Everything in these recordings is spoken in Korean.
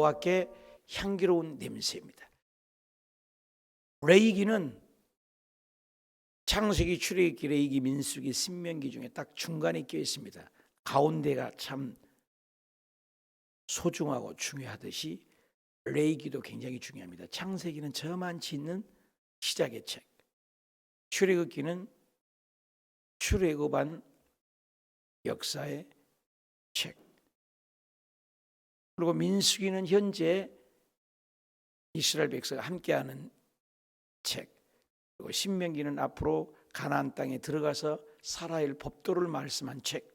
여호와께 향기로운 냄새입니다. 레위기는 창세기, 출애굽기, 레위기, 민수기, 신명기 중에 딱 중간에 끼어 있습니다. 가운데가 참 소중하고 중요하듯이 레위기도 굉장히 중요합니다. 창세기는 저만 짓는 시작의 책, 출애굽기는 출애굽한 역사의 책, 그리고 민수기는 현재 이스라엘 백성과 함께하는 책, 그리고 신명기는 앞으로 가나안 땅에 들어가서 살아야 할 법도를 말씀한 책.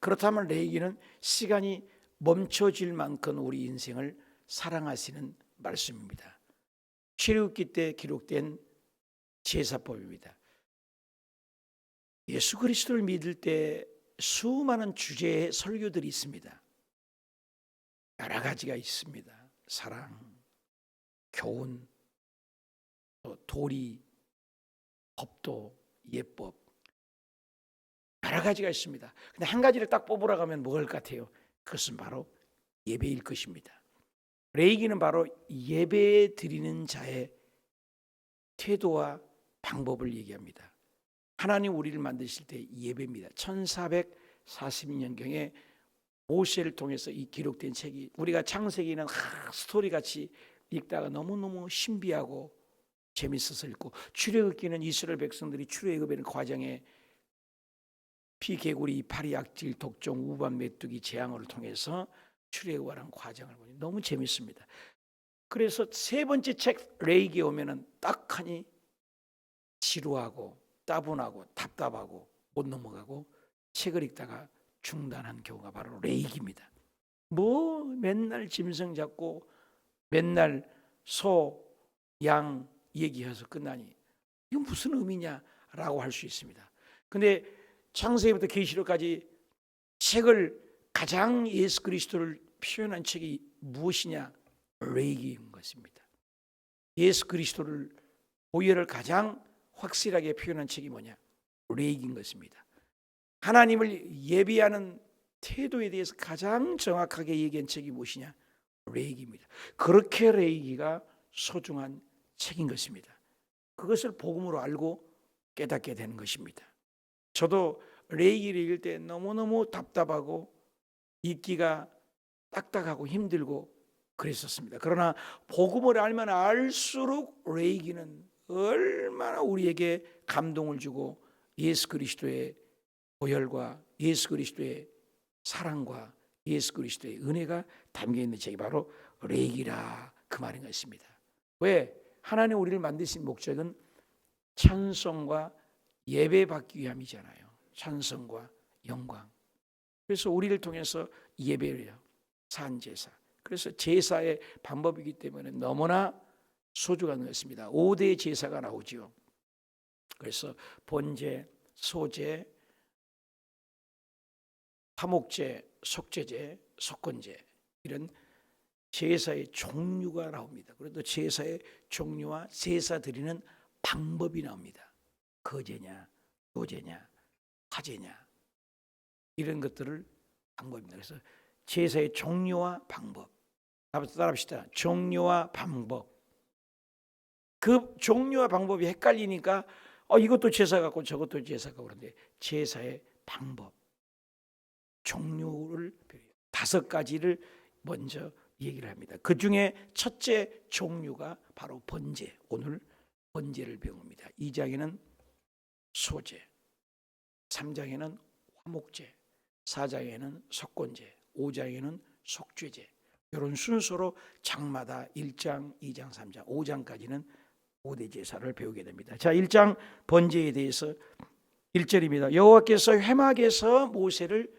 그렇다면 레위기는 시간이 멈춰질 만큼 우리 인생을 사랑하시는 말씀입니다. 출애굽기 때 기록된 제사법입니다. 예수 그리스도를 믿을 때 수많은 주제의 설교들이 있습니다. 여러 가지가 있습니다. 사랑, 교훈, 또 도리, 법도, 예법, 여러 가지가 있습니다. 근데 한 가지를 딱 뽑으라고 하면 뭘 같아요? 그것은 바로 예배일 것입니다. 레위기는 바로 예배 드리는 자의 태도와 방법을 얘기합니다. 하나님 우리를 만드실 때 예배입니다. 1442년경에 모세를 통해서 이 기록된 책이, 우리가 창세기는 스토리같이 읽다가 너무너무 신비하고 재밌어서 읽고, 출애굽기는 이스라엘 백성들이 출애굽의 과정에 피개구리, 이파리, 악질, 독종, 우반, 메뚜기, 재앙을 통해서 출애굽하는 과정을 보니 너무 재밌습니다. 그래서 세 번째 책 레위기에 오면은 딱하니 지루하고 따분하고 답답하고 못 넘어가고 책을 읽다가 중단한 경우가 바로 레위기입니다. 뭐 맨날 짐승 잡고 맨날 소, 양 얘기해서 끝나니 이건 무슨 의미냐라고 할 수 있습니다. 근데 창세기부터 계시록까지 책을 가장 예수 그리스도를 표현한 책이 무엇이냐? 레위기인 것입니다. 예수 그리스도를 보혈을 가장 확실하게 표현한 책이 뭐냐? 레위기인 것입니다. 하나님을 예배하는 태도에 대해서 가장 정확하게 얘기한 책이 무엇이냐? 레위기입니다. 그렇게 레위기가 소중한 책인 것입니다. 그것을 복음으로 알고 깨닫게 되는 것입니다. 저도 레위기를 읽을 때 너무너무 답답하고 읽기가 딱딱하고 힘들고 그랬었습니다. 그러나 복음을 알면 알수록 레위기는 얼마나 우리에게 감동을 주고 예수 그리스도의 보혈과 예수 그리스도의 사랑과 예수 그리스도의 은혜가 담겨있는 책이 바로 레위기라, 그 말인 것입니다. 왜? 하나님 우리를 만드신 목적은 찬송과 예배받기 위함이잖아요. 찬송과 영광. 그래서 우리를 통해서 예배를 해요. 산제사. 그래서 제사의 방법이기 때문에 너무나 소중한 것입니다. 5대 제사가 나오죠. 그래서 번제, 소제, 화목제, 속죄제, 속건제, 이런 제사의 종류가 나옵니다. 그래도 제사의 종류와 제사 드리는 방법이 나옵니다. 거제냐, 요제냐, 화제냐, 이런 것들을 방법입니다. 그래서 제사의 종류와 방법, 따라합시다. 종류와 방법. 그 종류와 방법이 헷갈리니까 이것도 제사 같고 저것도 제사 같고, 그런데 제사의 방법, 종류를 5가지를 먼저 얘기를 합니다. 그 중에 첫째 종류가 바로 번제. 오늘 번제를 배웁니다. 2장에는 소제, 3장에는 화목제, 4장에는 속건제, 5장에는 속죄제, 이런 순서로 장마다 1장, 2장, 3장, 5장까지는 5대 제사를 배우게 됩니다. 자, 1장 번제에 대해서 1절입니다. 여호와께서 회막에서 모세를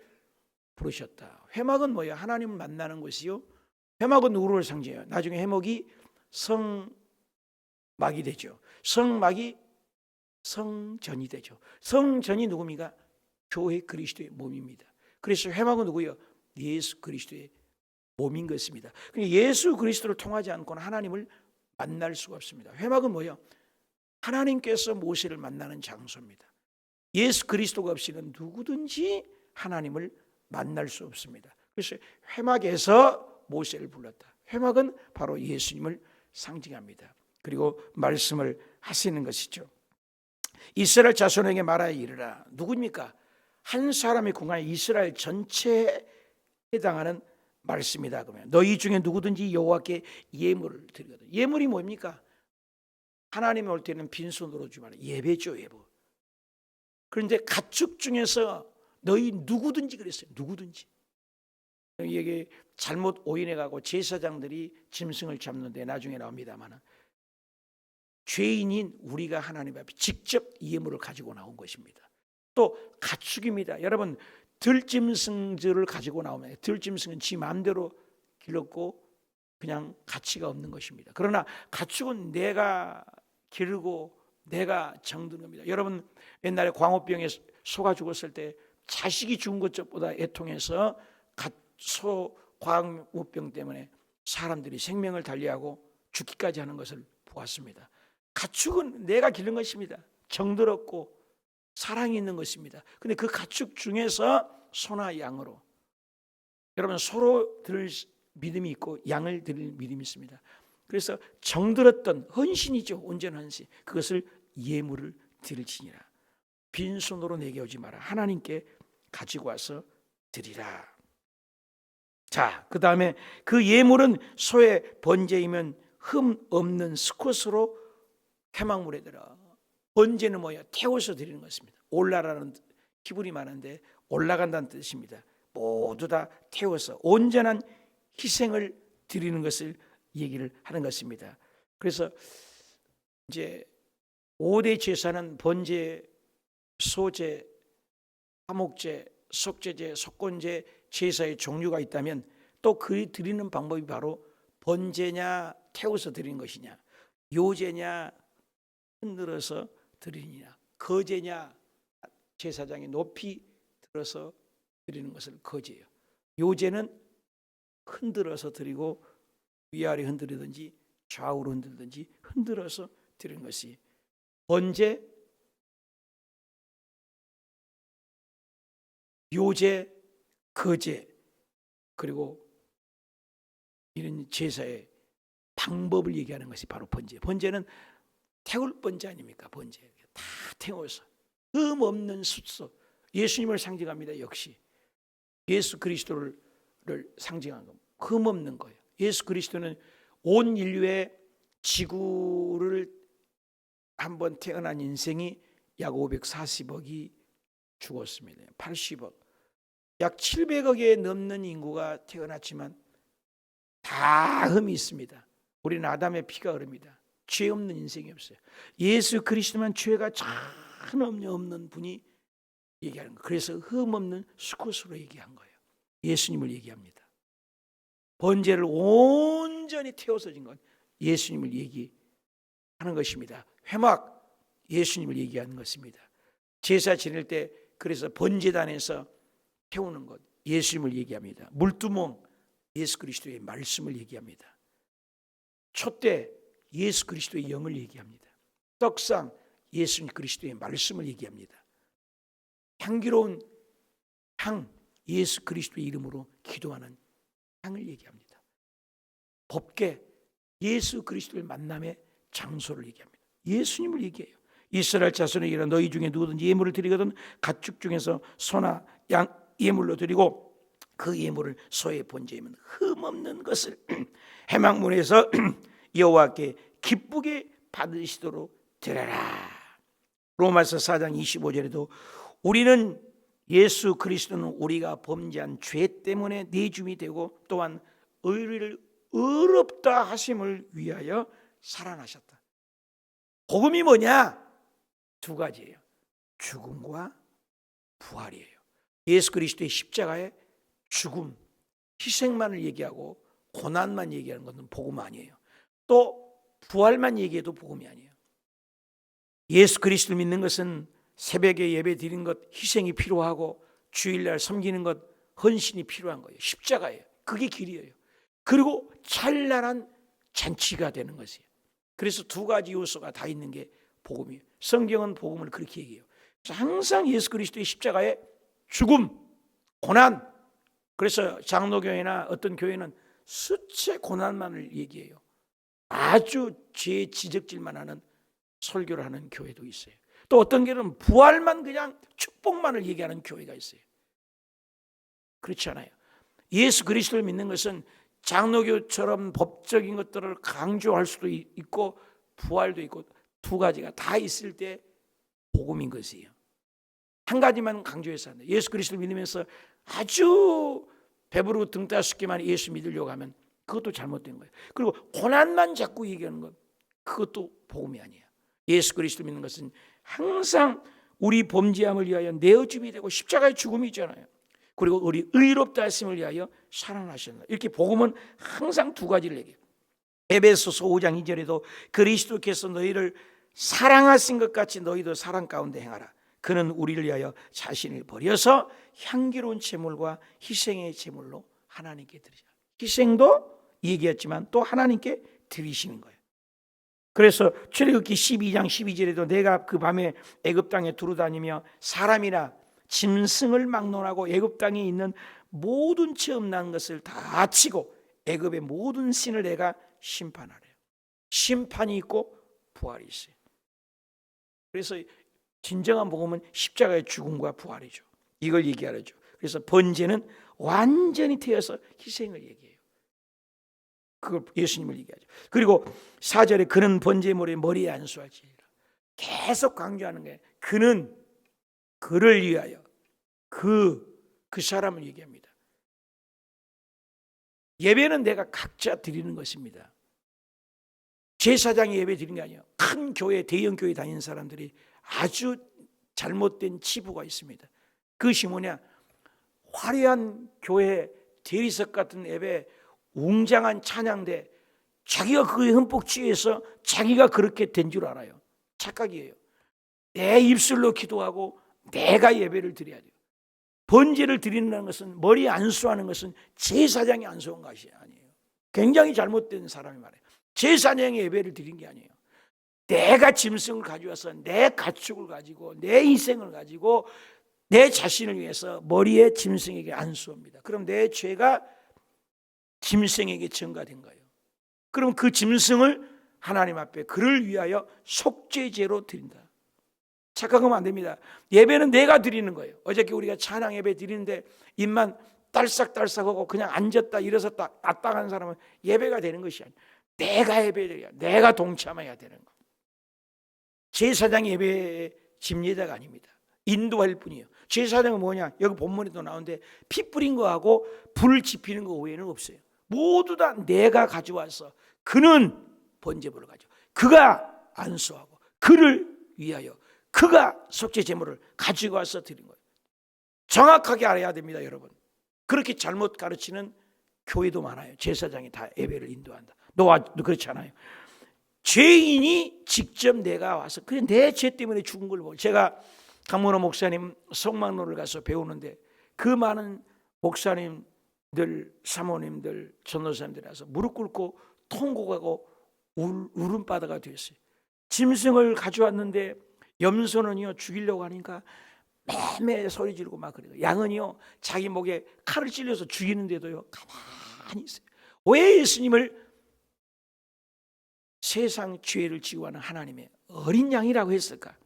부르셨다. 회막은 뭐예요? 하나님을 만나는 곳이요. 회막은 누구를 상징해요? 나중에 회막이 성막이 되죠. 성막이 성전이 되죠. 성전이 누굽니까? 교회 그리스도의 몸입니다. 그래서 회막은 누구예요? 예수 그리스도의 몸인 것입니다. 예수 그리스도를 통하지 않고는 하나님을 만날 수가 없습니다. 회막은 뭐예요? 하나님께서 모세를 만나는 장소입니다. 예수 그리스도가 없이는 누구든지 하나님을 만날 수 없습니다. 그래서 회막에서 모세를 불렀다. 회막은 바로 예수님을 상징합니다. 그리고 말씀을 하시는 것이죠. 이스라엘 자손에게 말하여 이르라. 누구입니까? 한 사람의 궁하에 이스라엘 전체에 해당하는 말씀이다. 그러면 너희 중에 누구든지 여호와께 예물을 드리거든. 예물이 뭡니까? 하나님이 올 때는 빈손으로 주지 마라. 예배죠, 예배. 그런데 가축 중에서 너희 누구든지 그랬어요. 누구든지. 이게 잘못 오인해가고 제사장들이 짐승을 잡는데 나중에 나옵니다만 죄인인 우리가 하나님 앞에 직접 예물을 가지고 나온 것입니다. 또 가축입니다. 여러분 들짐승들을 가지고 나오면 들짐승은 지 마음대로 길렀고 그냥 가치가 없는 것입니다. 그러나 가축은 내가 기르고 내가 정든 겁니다. 여러분 옛날에 광우병에 소가 죽었을 때 자식이 죽은 것보다 애통해서 소 광우병 때문에 사람들이 생명을 달리하고 죽기까지 하는 것을 보았습니다. 가축은 내가 기른 것입니다. 정들었고 사랑이 있는 것입니다. 근데 그 가축 중에서 소나 양으로, 여러분 소로 들을 믿음이 있고 양을 드릴 믿음이 있습니다. 그래서 정들었던 헌신이죠. 온전한 헌신. 그것을 예물을 드릴지니라. 빈손으로 내게 오지 마라. 하나님께 가지고 와서 드리라. 자, 그 다음에 그 예물은 소의 번제이면 흠 없는 수컷으로 회막물에 들어. 번제는 뭐야? 태워서 드리는 것입니다. 올라라는 히브리 많은데 올라간다는 뜻입니다. 모두 다 태워서 온전한 희생을 드리는 것을 얘기를 하는 것입니다. 그래서 이제 5대 제사는 번제, 소제, 화목제, 속죄제, 속건제 제사의 종류가 있다면 또 그 드리는 방법이 바로 번제냐 태워서 드리는 것이냐, 요제냐 흔들어서 드리느냐, 거제냐 제사장이 높이 들어서 드리는 것을 거제예요. 요제는 흔들어서 드리고 위아래 흔들든지 좌우로 흔들든지 흔들어서 드리는 것이 번제, 요제, 거제, 그리고 이런 제사의 방법을 얘기하는 것이 바로 번제. 번제는 태울 번제 아닙니까? 번제 다 태워서 흠 없는 숫소, 예수님을 상징합니다. 역시 예수 그리스도를 상징한 겁니다. 흠 없는 거예요. 예수 그리스도는 온 인류의 지구를 한번 태어난 인생이 약 540억이 죽었습니다. 80억, 약 700억에 넘는 인구가 태어났지만 다 흠이 있습니다. 우리는 아담의 피가 흐릅니다. 죄 없는 인생이 없어요. 예수 그리스도만 죄가 전혀 없는 분이 얘기하는 거예요. 그래서 흠 없는 수컷으로 얘기한 거예요. 예수님을 얘기합니다. 번제를 온전히 태워서 진 건 예수님을 얘기하는 것입니다. 회막, 예수님을 얘기하는 것입니다. 제사 지낼 때 그래서 번제단에서 태우는 것, 예수님을 얘기합니다. 물두멍, 예수 그리스도의 말씀을 얘기합니다. 촛대, 예수 그리스도의 영을 얘기합니다. 떡상, 예수 그리스도의 말씀을 얘기합니다. 향기로운 향, 예수 그리스도의 이름으로 기도하는 향을 얘기합니다. 법궤, 예수 그리스도의 만남의 장소를 얘기합니다. 예수님을 얘기해요. 이스라엘 자손에게 이르라 너희 중에 누구든지 예물을 드리거든 가축 중에서 소나 양 예물로 드리고 그 예물을 소의 번제이면 흠없는 것을 회막문에서 여호와께 기쁘게 받으시도록 드려라. 로마서 4장 25절에도 우리는 예수 그리스도는 우리가 범죄한 죄 때문에 내줌이 되고 또한 의를 의롭다 하심을 위하여 살아나셨다. 복음이 뭐냐? 두 가지예요. 죽음과 부활이에요. 예수 그리스도의 십자가의 죽음, 희생만을 얘기하고 고난만 얘기하는 것은 복음 아니에요. 또 부활만 얘기해도 복음이 아니에요. 예수 그리스도를 믿는 것은 새벽에 예배 드리는 것, 희생이 필요하고 주일날 섬기는 것, 헌신이 필요한 거예요. 십자가예요. 그게 길이에요. 그리고 찬란한 잔치가 되는 것이에요. 그래서 두 가지 요소가 다 있는 게 복음이에요. 성경은 복음을 그렇게 얘기해요. 그래서 항상 예수 그리스도의 십자가의 죽음, 고난. 그래서 장로교회나 어떤 교회는 수채 고난만을 얘기해요. 아주 죄 지적질만 하는 설교를 하는 교회도 있어요. 또 어떤 교회는 부활만 그냥 축복만을 얘기하는 교회가 있어요. 그렇지 않아요. 예수 그리스도를 믿는 것은 장로교처럼 법적인 것들을 강조할 수도 있고 부활도 있고 두 가지가 다 있을 때 복음인 것이에요. 한 가지만 강조해서 한다. 예수 그리스도를 믿으면서 아주 배부르고 등 따숩기만 예수 믿으려고 하면 그것도 잘못된 거예요. 그리고 고난만 자꾸 얘기하는 것, 그것도 복음이 아니에요. 예수 그리스도 믿는 것은 항상 우리 범죄함을 위하여 내어줌이 되고 십자가의 죽음이 있잖아요. 그리고 우리 의롭다 하심을 위하여 살아나셨다. 이렇게 복음은 항상 두 가지를 얘기해요. 에베소서 5장 2절에도 그리스도께서 너희를 사랑하신 것 같이 너희도 사랑 가운데 행하라. 그는 우리를 위하여 자신을 버려서 향기로운 제물과 희생의 제물로 하나님께 드리자. 희생도 얘기했지만 또 하나님께 드리시는 거예요. 그래서 출애굽기 12장 12절에도 내가 그 밤에 애굽 땅에 두루다니며 사람이나 짐승을 막론하고 애굽 땅에 있는 모든 죄 없는 것을 다 치고 애굽의 모든 신을 내가 심판하래요. 심판이 있고 부활이 있어요. 그래서 진정한 복음은 십자가의 죽음과 부활이죠. 이걸 얘기하죠. 그래서 번제는 완전히 태어서 희생을 얘기해요. 그걸 예수님을 얘기하죠. 그리고 4절에 그는 번제물에 머리에 안수할지니라. 계속 강조하는 게 그는 그를 위하여 그 사람을 얘기합니다. 예배는 내가 각자 드리는 것입니다. 제사장이 예배 드리는 게 아니에요. 큰 교회, 대형 교회 다니는 사람들이 아주 잘못된 치부가 있습니다. 그것이 뭐냐? 화려한 교회 대리석 같은 예배, 웅장한 찬양대, 자기가 그에 흠뻑 취해서 자기가 그렇게 된 줄 알아요. 착각이에요. 내 입술로 기도하고 내가 예배를 드려야 돼요. 번제를 드린다는 것은, 머리 안수하는 것은 제사장이 안수한 것이 아니에요. 굉장히 잘못된 사람이 말해요. 제사장이 예배를 드린 게 아니에요. 내가 짐승을 가져와서 내 가축을 가지고 내 인생을 가지고 내 자신을 위해서 머리에 짐승에게 안수합니다. 그럼 내 죄가 짐승에게 전가된 거예요. 그럼 그 짐승을 하나님 앞에 그를 위하여 속죄제로 드린다. 착각하면 안 됩니다. 예배는 내가 드리는 거예요. 어저께 우리가 찬양 예배 드리는데 입만 딸싹딸싹하고 그냥 앉았다 일어섰다 아따간 사람은 예배가 되는 것이 아니에요. 내가 예배드려야, 내가 동참해야 되는 거. 제사장이 예배의 집례자가 아닙니다. 인도할 뿐이에요. 제사장은 뭐냐? 여기 본문에도 나오는데 피 뿌린 거하고 불 지피는 거 외에는 없어요. 모두 다 내가 가져와서 그는 번제물을 가져, 그가 안수하고 그를 위하여 그가 속죄 제물을 가지고 와서 드린 거예요. 정확하게 알아야 됩니다, 여러분. 그렇게 잘못 가르치는 교회도 많아요. 제사장이 다 예배를 인도한다. 너 그렇지 않아요. 죄인이 직접 내가 와서 그냥 내 죄 때문에 죽은 걸 보고, 제가 강문호 목사님 성막로를 가서 배우는데 그 많은 목사님들, 사모님들, 전도사님들이 와서 무릎 꿇고 통곡하고 울음바다가 됐어요. 짐승을 가져왔는데 염소는요 죽이려고 하니까 매매 소리 지르고 막 그래요. 양은요 자기 목에 칼을 찔려서 죽이는데도요 가만히 있어요. 왜 예수님을 세상 죄를 지고 하는 하나님의 어린 양이라고 했을까?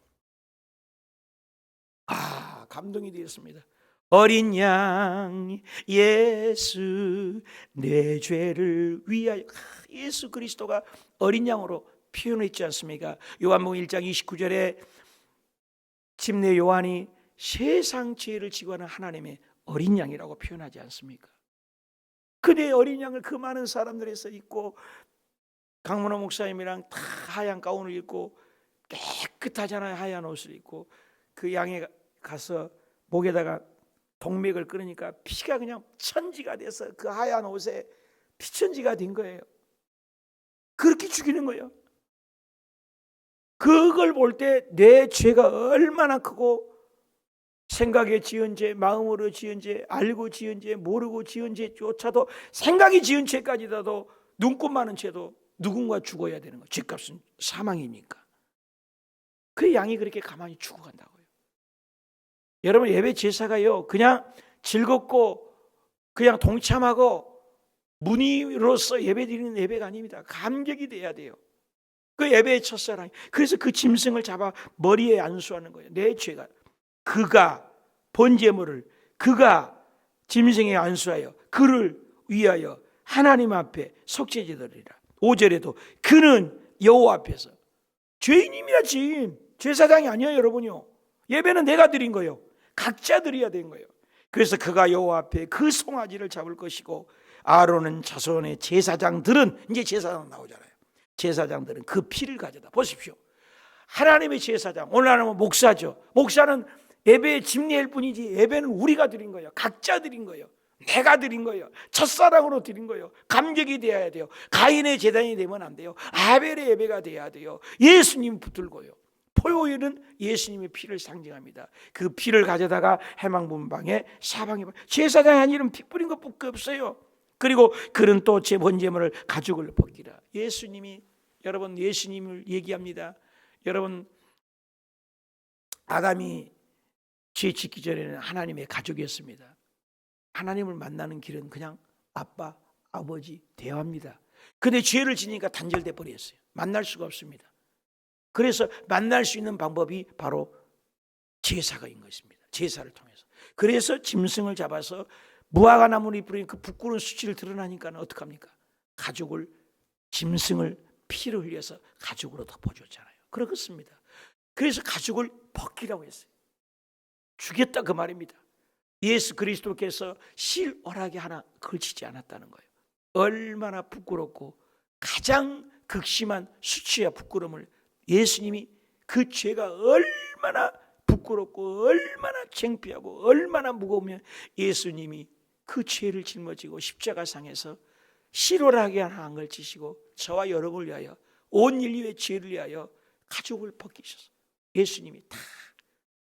감동이 되었습니다. 어린 양 예수 내 죄를 위하여. 예수 그리스도가 어린 양으로 표현했지 않습니까? 요한복음 1장 29절에 침례 요한이 세상 죄를 지고 하는 하나님의 어린 양이라고 표현하지 않습니까? 그대 어린 양을 그 많은 사람들에서 입고 강문호 목사님이랑 다 하얀 가운을 입고 깨끗하잖아요. 하얀 옷을 입고 그 양에 가서 목에다가 동맥을 끊으니까 피가 그냥 천지가 돼서 그 하얀 옷에 피천지가 된 거예요. 그렇게 죽이는 거예요. 그걸 볼 때 내 죄가 얼마나 크고 생각에 지은 죄, 마음으로 지은 죄, 알고 지은 죄, 모르고 지은 죄조차도 생각이 지은 죄까지라도 눈꽃 많은 죄도 누군가 죽어야 되는 거예요. 죄값은 사망이니까. 그 양이 그렇게 가만히 죽어간다고요. 여러분 예배 제사가요 그냥 즐겁고 그냥 동참하고 문의로서 예배드리는 예배가 아닙니다. 감격이 돼야 돼요. 그 예배의 첫사랑이. 그래서 그 짐승을 잡아 머리에 안수하는 거예요. 내 죄가, 그가 번제물을 그가 짐승에 안수하여 그를 위하여 하나님 앞에 속죄제드리라. 5절에도 그는 여호와 앞에서 죄인입니다. 죄인, 제사장이 아니에요. 여러분요, 예배는 내가 드린 거예요. 각자 드려야 되는 거예요. 그래서 그가 여호와 앞에 그 송아지를 잡을 것이고, 아론은 자손의 제사장들은, 이제 제사장 나오잖아요. 제사장들은 그 피를 가져다 보십시오. 하나님의 제사장, 오늘 하나님은 목사죠. 목사는 예배의 집례일 뿐이지 예배는 우리가 드린 거예요. 각자 드린 거예요. 내가 드린 거예요. 첫사랑으로 드린 거예요. 감격이 되어야 돼요. 가인의 제단이 되면 안 돼요. 아벨의 예배가 돼야 돼요. 예수님 붙들고요. 포요일은 예수님의 피를 상징합니다. 그 피를 가져다가 해망분방에 사방에, 제사장이 아니면 피 뿌린 것밖에 없어요. 그리고 그는 또 제 번제물을 가죽을 벗기라. 예수님이, 여러분, 예수님을 얘기합니다. 여러분, 아담이 죄 짓기 전에는 하나님의 가족이었습니다. 하나님을 만나는 길은 그냥 아빠, 아버지 대화입니다. 근데 죄를 지니까 단절돼 버렸어요. 만날 수가 없습니다. 그래서 만날 수 있는 방법이 바로 제사가인 것입니다. 제사를 통해서. 그래서 짐승을 잡아서 무화과 나무를 뿌린 그 부끄러운 수치를 드러나니까 어떡합니까? 가죽을, 짐승을 피를 흘려서 가죽으로 덮어줬잖아요. 그렇습니다. 그래서 가죽을 벗기라고 했어요. 주겠다 그 말입니다. 예수 그리스도께서 실오라기 하나 걸치지 않았다는 거예요. 얼마나 부끄럽고 가장 극심한 수치와 부끄러움을 예수님이, 그 죄가 얼마나 부끄럽고 얼마나 창피하고 얼마나 무거우면 예수님이 그 죄를 짊어지고 십자가상에서 실오라기 하나 안 걸치시고 저와 여러분을 위하여, 온 인류의 죄를 위하여 가죽을 벗기셔서 예수님이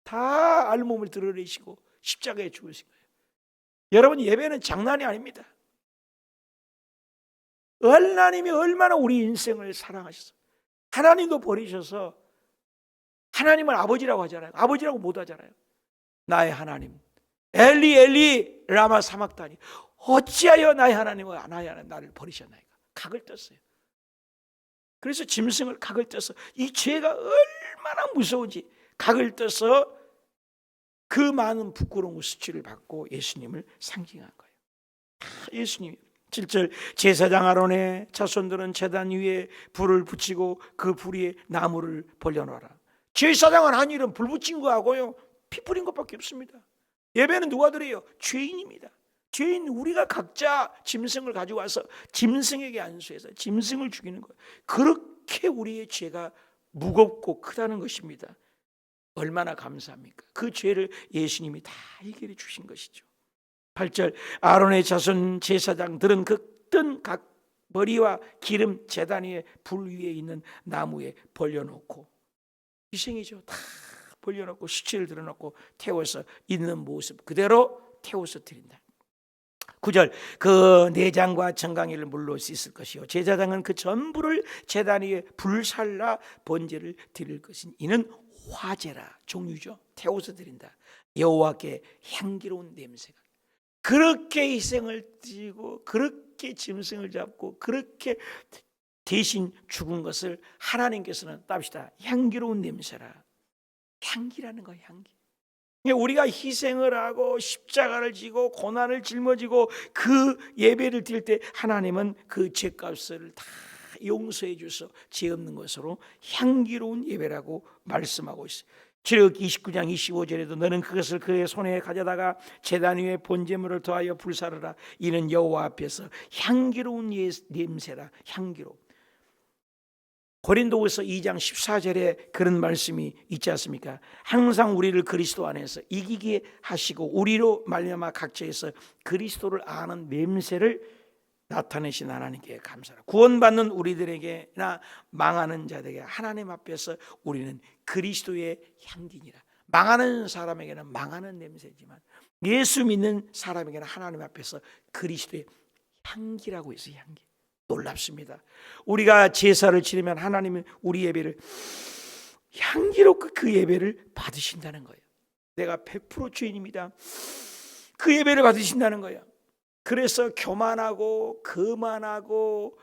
다 알몸을 드러내시고 십자가에 죽으신 거예요. 여러분, 예배는 장난이 아닙니다. 하나님이 얼마나 우리 인생을 사랑하셔서, 하나님도 버리셔서, 하나님을 아버지라고 하잖아요. 아버지라고 못 하잖아요. 나의 하나님, 엘리 엘리 라마 사막다니, 어찌하여 나의 하나님을 나를 버리셨나이까. 각을 떴어요. 그래서 짐승을 각을 떠서, 이 죄가 얼마나 무서운지 각을 떠서 그 많은 부끄러운 수치를 받고 예수님을 상징한 거예요. 예수님이 7절, 제사장 아론의 자손들은 제단 위에 불을 붙이고 그 불 위에 나무를 벌려놓아라. 제사장은 한 일은 불 붙인 거하고요, 피 뿌린 것밖에 없습니다. 예배는 누가 드려요? 죄인입니다. 죄인 우리가 각자 짐승을 가지고 와서 짐승에게 안수해서 짐승을 죽이는 거예요. 그렇게 우리의 죄가 무겁고 크다는 것입니다. 얼마나 감사합니까? 그 죄를 예수님이 다 해결해 주신 것이죠. 8절, 아론의 자손 제사장들은 그 뜬 각 머리와 기름 제단 위에 불 위에 있는 나무에 벌려놓고, 희생이죠. 다 벌려놓고 수치를 드러놓고 태워서 있는 모습 그대로 태워서 드린다. 9절, 그 내장과 정강이를 물로 씻을 것이요 제사장은 그 전부를 제단 위에 불살라 번제를 드릴 것이니 이는 화제라, 종류죠. 태워서 드린다. 여호와께 향기로운 냄새가. 그렇게 희생을 드리고 그렇게 짐승을 잡고 그렇게 대신 죽은 것을 하나님께서는 답시다, 향기로운 냄새라. 향기라는 거야, 향기. 우리가 희생을 하고 십자가를 지고 고난을 짊어지고 그 예배를 드릴 때 하나님은 그 죄값을 다 용서해 주셔서 죄 없는 것으로 향기로운 예배라고 말씀하고 있어요. 출애굽기 29장 25절에도 너는 그것을 그의 손에 가져다가 제단 위에 번제물을 더하여 불사르라. 이는 여호와 앞에서 향기로운 냄새라. 향기로. 고린도후서 2장 14절에 그런 말씀이 있지 않습니까? 항상 우리를 그리스도 안에서 이기게 하시고 우리로 말미암아 각처에서 그리스도를 아는 냄새를 나타내신 하나님께 감사하라. 구원받는 우리들에게나 망하는 자들에게 하나님 앞에서 우리는 그리스도의 향기니라. 망하는 사람에게는 망하는 냄새지만 예수 믿는 사람에게는 하나님 앞에서 그리스도의 향기라고 해서 향기. 놀랍습니다. 우리가 제사를 지내면 하나님은 우리 예배를 향기롭고 그 예배를 받으신다는 거예요. 내가 100% 죄인입니다. 그 예배를 받으신다는 거예요. 그래서 교만하고 거만하고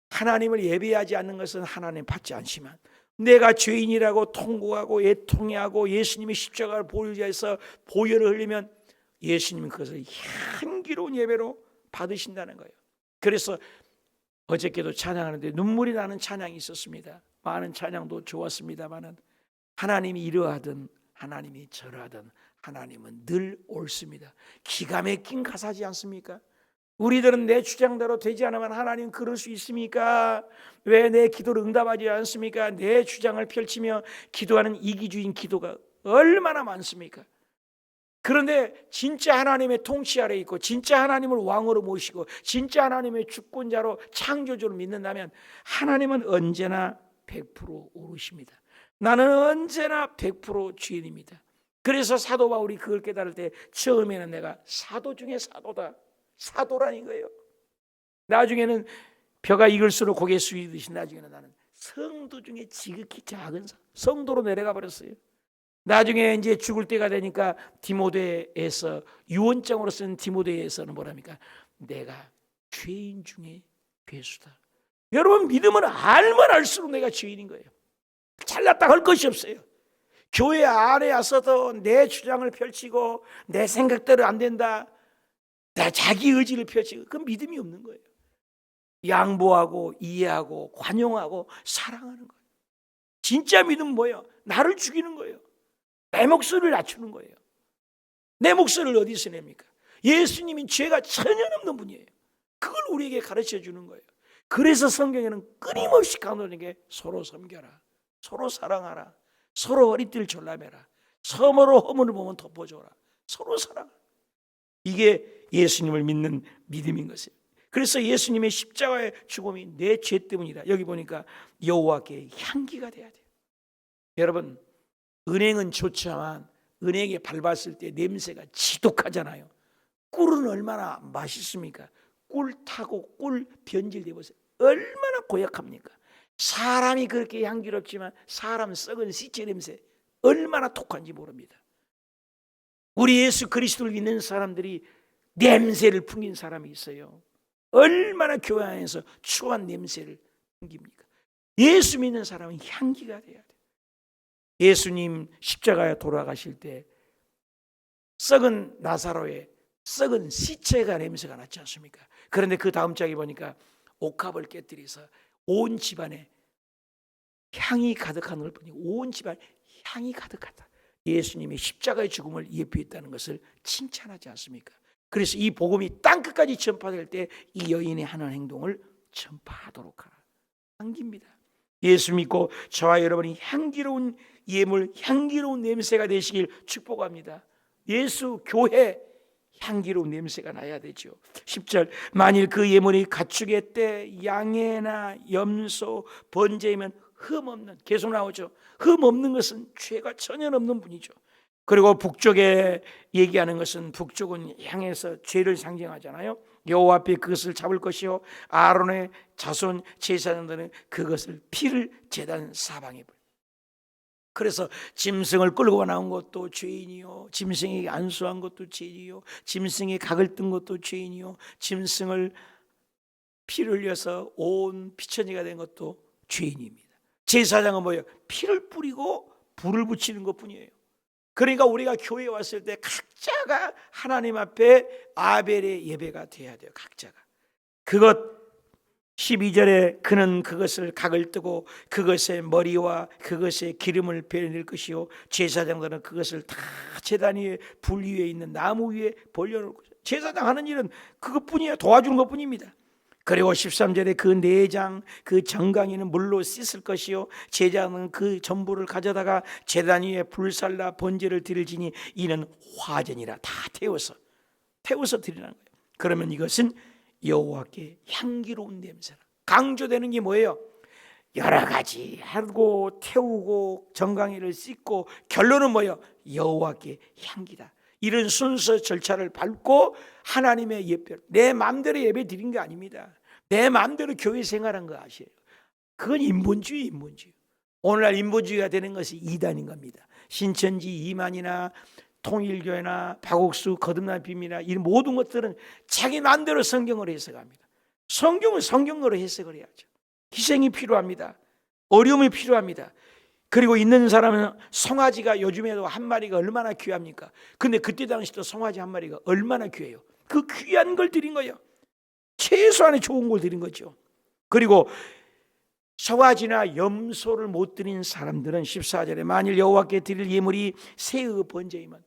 하나님을 예배하지 않는 것은 하나님 받지 않지만, 내가 죄인이라고 통곡하고 애통해하고 예수님의 십자가를 보여서 보혈을 흘리면 예수님은 그것을 향기로운 예배로 받으신다는 거예요. 그래서 어저께도 찬양하는데 눈물이 나는 찬양이 있었습니다. 많은 찬양도 좋았습니다마는, 하나님이 이러하든 하나님이 저러하든 하나님은 늘 옳습니다. 기가 막힌 가사지 않습니까? 우리들은 내 주장대로 되지 않으면 하나님 그럴 수 있습니까? 왜 내 기도를 응답하지 않습니까? 내 주장을 펼치며 기도하는 이기주의인 기도가 얼마나 많습니까? 그런데 진짜 하나님의 통치 아래 있고 진짜 하나님을 왕으로 모시고 진짜 하나님의 주권자로 창조주로 믿는다면 하나님은 언제나 100% 옳으십니다. 나는 언제나 100% 죄인입니다. 그래서 사도 바울이 그걸 깨달을 때 처음에는 내가 사도 중에 사도다, 사도라는 거예요. 나중에는 벼가 익을수록 고개 숙이듯이 나중에는 나는 성도 중에 지극히 작은 성도로 내려가 버렸어요. 나중에 이제 죽을 때가 되니까 디모데에서, 유언장으로 쓴 디모데에서는 뭐랍니까? 내가 죄인 중에 괴수다. 여러분, 믿음은 알면 알수록 내가 죄인인 거예요. 잘났다 할 것이 없어요. 교회 안에 와서도 내 주장을 펼치고 내 생각대로 안 된다, 나 자기 의지를 펼치고, 그건 믿음이 없는 거예요. 양보하고 이해하고 관용하고 사랑하는 거예요. 진짜 믿음은 뭐예요? 나를 죽이는 거예요. 내 목소리를 낮추는 거예요. 내 목소리를 어디서 냅니까? 예수님이 죄가 전혀 없는 분이에요. 그걸 우리에게 가르쳐 주는 거예요. 그래서 성경에는 끊임없이 강조하는 게 서로 섬겨라, 서로 사랑하라, 서로 허리띠를 졸라매라, 서로 허물을 보면 덮어줘라, 서로 사랑하라. 이게 예수님을 믿는 믿음인 것이에요. 그래서 예수님의 십자가의 죽음이 내 죄 때문이다. 여기 보니까 여호와께 향기가 돼야 돼요. 여러분, 은행은 좋지만 은행에 밟았을 때 냄새가 지독하잖아요. 꿀은 얼마나 맛있습니까? 꿀 타고 꿀 변질돼 보세요. 얼마나 고약합니까? 사람이 그렇게 향기롭지만 사람 썩은 시체 냄새 얼마나 독한지 모릅니다. 우리 예수 그리스도를 믿는 사람들이 냄새를 풍긴 사람이 있어요. 얼마나 교회 안에서 추한 냄새를 풍깁니까? 예수 믿는 사람은 향기가 돼야 돼요. 예수님 십자가에 돌아가실 때 썩은 나사로의 썩은 시체가 냄새가 났지 않습니까? 그런데 그 다음 장에 보니까 옥합을 깨뜨려서 온 집안에 향이 가득한 걸 보니 온 집안에 향이 가득하다. 예수님의 십자가의 죽음을 예표했다는 것을 칭찬하지 않습니까? 그래서 이 복음이 땅끝까지 전파될 때 이 여인이 하는 행동을 전파하도록 하라. 향기입니다. 예수 믿고 저와 여러분이 향기로운 예물, 향기로운 냄새가 되시길 축복합니다. 예수 교회 향기로운 냄새가 나야 되죠. 10절, 만일 그 예물이 가축의 때 양해나 염소, 번제이면 흠없는, 계속 나오죠. 흠없는 것은 죄가 전혀 없는 분이죠. 그리고 북쪽에 얘기하는 것은, 북쪽은 향해서 죄를 상징하잖아요. 여호와 앞에 그것을 잡을 것이요 아론의 자손 제사장들은 그것을 피를 제단 사방에 불. 그래서 짐승을 끌고 나온 것도 죄인이요, 짐승에게 안수한 것도 죄인이요, 짐승의 각을 뜬 것도 죄인이요, 짐승을 피를 흘려서 온 피천지가 된 것도 죄인입니다. 제사장은 뭐예요? 피를 뿌리고 불을 붙이는 것뿐이에요. 그러니까 우리가 교회에 왔을 때 각자가 하나님 앞에 아벨의 예배가 돼야 돼요. 각자가. 그것 12절에 그는 그것을 각을 뜨고 그것의 머리와 그것의 기름을 베낼 것이요 제사장들은 그것을 다 제단 위에 불 위에 있는 나무 위에 벌려놓을 것이요. 제사장 하는 일은 그것뿐이에요. 도와주는 것뿐입니다. 그리고 13절에 그 내장 그 정강이는 물로 씻을 것이요 제사장은 그 전부를 가져다가 제단 위에 불살라 번제를 드릴지니 이는 화전이라. 다 태워서 드리라는 거예요. 그러면 이것은 여호와께 향기로운 냄새라. 강조되는 게 뭐예요? 여러 가지 하고 태우고 정강이를 씻고, 결론은 뭐예요? 여호와께 향기다. 이런 순서 절차를 밟고 하나님의 예배, 내 마음대로 예배 드린 게 아닙니다. 내 마음대로 교회 생활한 거 아시에요? 그건 인본주의. 오늘날 인본주의가 되는 것이 이단인 겁니다. 신천지 이만이나 통일교회나 박옥수, 거듭난 비밀이나 이 모든 것들은 자기 마음대로 성경을 해석합니다. 성경은 성경으로 해석을 해야죠. 희생이 필요합니다. 어려움이 필요합니다. 그리고 있는 사람은 송아지가 요즘에도 한 마리가 얼마나 귀합니까? 근데 그때 당시도 송아지 한 마리가 얼마나 귀해요. 그 귀한 걸 드린 거예요. 최소한의 좋은 걸 드린 거죠. 그리고 송아지나 염소를 못 드린 사람들은 14절에 만일 여호와께 드릴 예물이 새의 번제이면,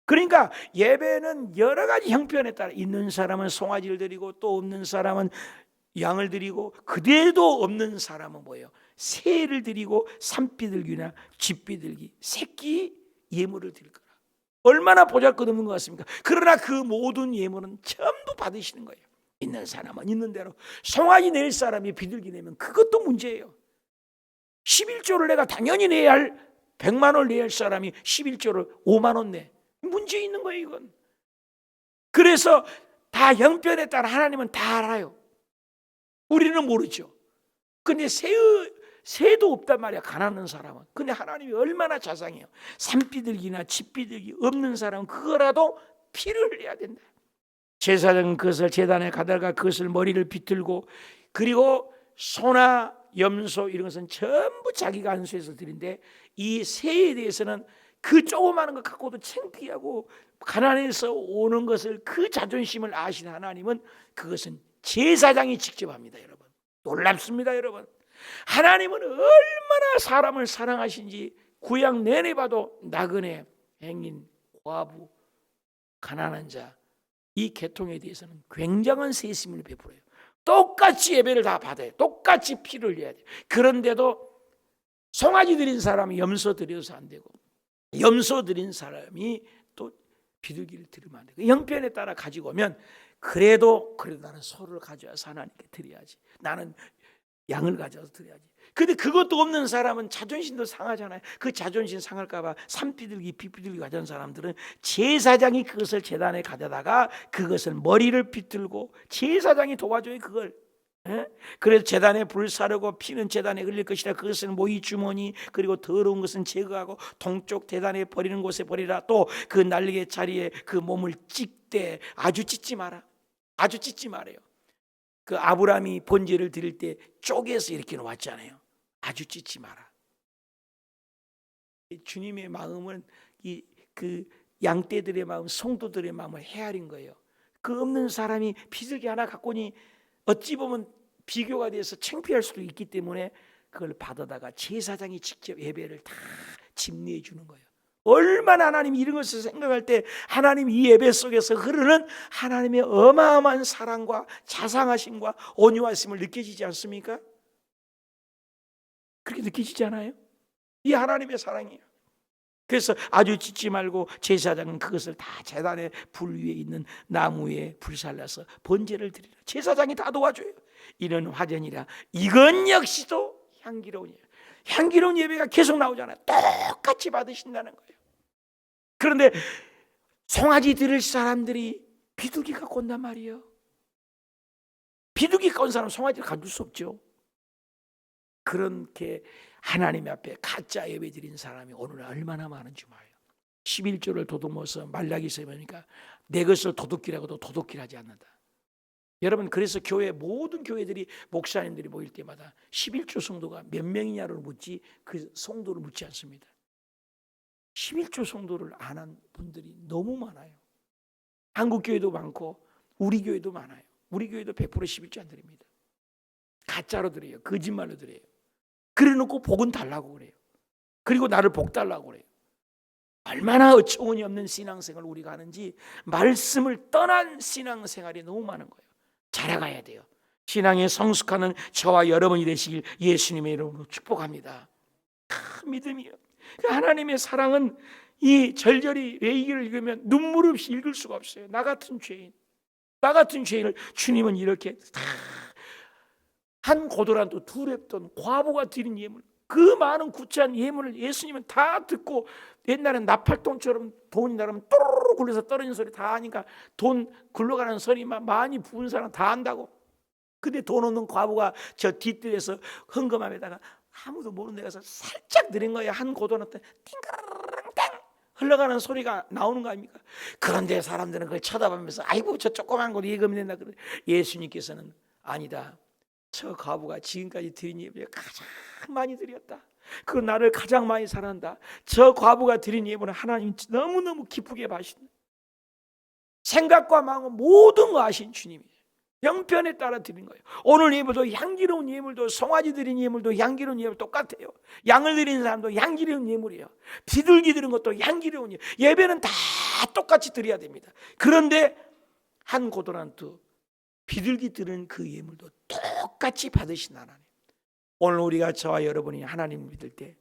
그러니까 예배는 여러 가지 형편에 따라 있는 사람은 송아지를 드리고 또 없는 사람은 양을 드리고 그래도 없는 사람은 뭐예요? 새를 드리고 산비둘기나 쥐비둘기, 새끼 예물을 드릴 거라. 얼마나 보잘것없는 것 같습니까? 그러나 그 모든 예물은 전부 받으시는 거예요. 있는 사람은 있는 대로. 송아지 낼 사람이 비둘기 내면 그것도 문제예요. 11조를 내가 당연히 내야 할, 100만 원을 내야 할 사람이 11조를 5만 원 내. 문제 있는 거예요, 이건. 그래서 다 형편에 따라 하나님은 다 알아요. 우리는 모르죠. 근데 새도 없단 말이야, 가난한 사람은. 근데 하나님이 얼마나 자상해요. 산비둘기나 쥐비둘기 없는 사람은 그거라도 피를 흘려야 된다. 제사장은 그것을 제단에 가다가 그것을 머리를 비틀고, 그리고 소나 염소 이런 것은 전부 자기가 안수해서 드린데, 이 새에 대해서는 그 조그마한 것 갖고도 창피하고 가난해서 오는 것을, 그 자존심을 아신 하나님은 그것은 제사장이 직접 합니다. 여러분, 놀랍습니다. 여러분, 하나님은 얼마나 사람을 사랑하신지 구약 내내 봐도 나그네, 행인, 과부, 가난한 자, 이 계통에 대해서는 굉장한 세심을 베풀어요. 똑같이 예배를 다 받아요. 똑같이 피를 흘려야 돼요. 그런데도 송아지 드린 사람이 염소 드려서 안 되고, 염소 드린 사람이 또 비둘기를 드리면 안 되고, 형편에 따라 가지고 오면 그래도 나는 소를 가져와서 하나님께 드려야지, 나는 양을 가져와서 드려야지. 근데 그것도 없는 사람은 자존심도 상하잖아요. 그 자존심 상할까 봐 산비둘기, 비비둘기 가져온 사람들은 제사장이 그것을 제단에 가져다가 그것을 머리를 비틀고 제사장이 도와줘요, 그걸. 그래서 제단에 불 사르고 피는 제단에 흘릴 것이라. 그것은 모이 주머니, 그리고 더러운 것은 제거하고 동쪽 제단에 버리는 곳에 버리라. 또 그 날개 자리에 그 몸을 찢되 아주 찢지 마라. 아주 찢지 말아요. 그 아브라함이 번제를 드릴 때 쪼개서 이렇게 놓았잖아요. 아주 찢지 마라. 주님의 마음은 그 양떼들의 마음, 성도들의 마음을 헤아린 거예요. 그 없는 사람이 비둘기 하나 갖고 오니 어찌 보면 비교가 돼서 창피할 수도 있기 때문에 그걸 받아다가 제사장이 직접 예배를 다 집례해 주는 거예요. 얼마나 하나님이 이런 것을 생각할 때 하나님 이 예배 속에서 흐르는 하나님의 어마어마한 사랑과 자상하심과 온유하심을 느껴지지 않습니까? 그렇게 느껴지지 않아요? 이 하나님의 사랑이에요. 그래서 아주 찢지 말고 제사장은 그것을 다 제단의 불 위에 있는 나무에 불살라서 번제를 드리라. 제사장이 다 도와줘요. 이는 화전이라. 이건 역시도 향기로운 예배. 향기로운 예배가 계속 나오잖아요. 똑같이 받으신다는 거예요. 그런데 송아지 들을 사람들이 비둘기 갖고 온단 말이에요. 비둘기 갖고 온 사람 송아지를 가둘 수 없죠. 그렇게 하나님 앞에 가짜 예배 드린 사람이 오늘날 얼마나 많은지 봐요. 11조를 도둑모서 말라기서에 보니까 내 것을 도둑질하고도 도둑질하지 않는다. 여러분, 그래서 교회 모든 교회들이 목사님들이 모일 때마다 11조 성도가 몇 명이냐를 묻지 그 성도를 묻지 않습니다. 11조 성도를 안 한 분들이 너무 많아요. 한국 교회도 많고 우리 교회도 많아요. 우리 교회도 100% 11조 안 드립니다. 가짜로 드려요. 거짓말로 드려요. 그래놓고 복은 달라고 그래요. 그리고 나를 복 달라고 그래요. 얼마나 어처구니 없는 신앙생활을 우리가 하는지, 말씀을 떠난 신앙생활이 너무 많은 거예요. 자라가야 돼요. 신앙에 성숙하는 저와 여러분이 되시길 예수님의 이름으로 축복합니다. 큰 믿음이에요. 하나님의 사랑은 이 절절히 레위기를 읽으면 눈물 없이 읽을 수가 없어요. 나 같은 죄인을 주님은 이렇게 다, 한 고도란도 두 랩돈 과부가 드린 예물, 그 많은 구차한 예물을 예수님은 다 듣고, 옛날엔 나팔돈처럼 돈이 나가면 또르르 굴려서 떨어지는 소리 다 하니까 돈 굴러가는 소리만 많이 부은 사람 다 안다고. 근데 돈 없는 과부가 저 뒷뜰에서 헌금함에다가 아무도 모르는 데 가서 살짝 드린 거예요. 한 고도란도 띵가르릉 땡 흘러가는 소리가 나오는 거 아닙니까? 그런데 사람들은 그걸 쳐다보면서 아이고 저 조그만 거 예금이 된다 그래. 예수님께서는 아니다. 저 과부가 지금까지 드린 예물이 가장 많이 드렸다. 그 나를 가장 많이 사랑한다. 저 과부가 드린 예물은 하나님 너무너무 기쁘게 봐주신다. 생각과 마음 모든 거 아신 주님이에요. 형편에 따라 드린 거예요. 오늘 예물도 향기로운 예물도 송아지 드린 예물도 향기로운 예물 똑같아요. 양을 드리는 사람도 향기로운 예물이에요. 비둘기 드린 것도 향기로운 예물. 예배는 다 똑같이 드려야 됩니다. 그런데 한 고도란트 비둘기 드린 그 예물도 똑같이 받으신 하나님. 오늘 우리가 저와 여러분이 하나님을 믿을 때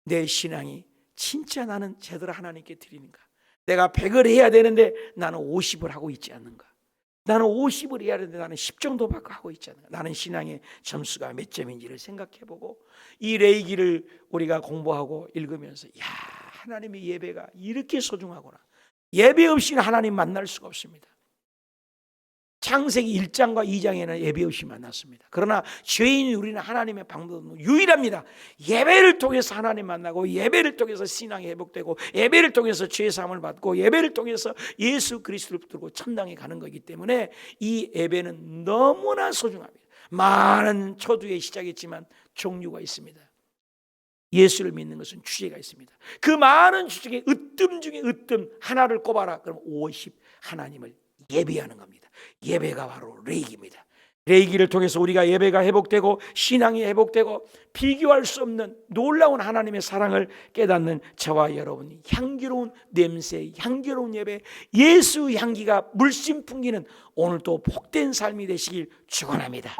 내 신앙이 진짜 나는 제대로 하나님께 드리는가? 내가 100을 해야 되는데 나는 50을 하고 있지 않는가? 나는 50을 해야 되는데 나는 10 정도 밖에 하고 있지 않는가? 나는 신앙의 점수가 몇 점인지를 생각해보고 이 레위기를 우리가 공부하고 읽으면서 야, 하나님의 예배가 이렇게 소중하구나. 예배 없이는 하나님 만날 수가 없습니다. 창세기 1장과 2장에는 예배 없이 만났습니다. 그러나 죄인이 우리는 하나님의 방법은 유일합니다. 예배를 통해서 하나님 만나고 예배를 통해서 신앙이 회복되고 예배를 통해서 죄 사함을 받고 예배를 통해서 예수 그리스도를 붙들고 천당에 가는 거기 때문에 이 예배는 너무나 소중합니다. 많은 초두의 시작이지만 종류가 있습니다. 예수를 믿는 것은 주제가 있습니다. 그 많은 주 중에 으뜸 중에 으뜸 하나를 꼽아라. 그럼 50 하나님을 예배하는 겁니다. 예배가 바로 레이기입니다. 레이기를 통해서 우리가 예배가 회복되고 신앙이 회복되고 비교할 수 없는 놀라운 하나님의 사랑을 깨닫는 저와 여러분이 향기로운 냄새, 향기로운 예배, 예수 향기가 물씬 풍기는 오늘도 복된 삶이 되시길 축원합니다.